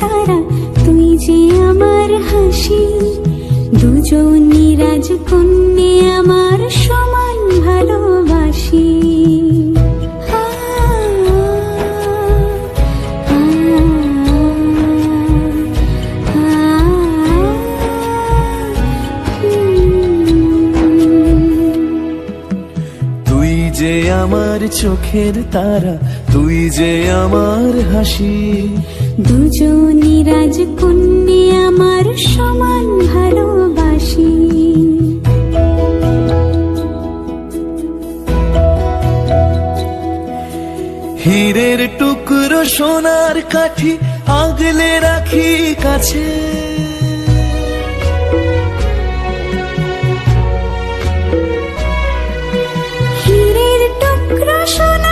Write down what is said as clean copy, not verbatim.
তারা, তুই যে আমার হাসি। দুজনই রাজকন্যে আমার সমান ভালোবাসি। তুই যে আমার চোখের তারা, তুই যে আমার হাসি। দুজনই রাজকন্যে আমার সমান ভালোবাসি। হীরের টুকরো সোনার কাঠি আগলে রাখি কাছে। হীরের টুকরো সোনার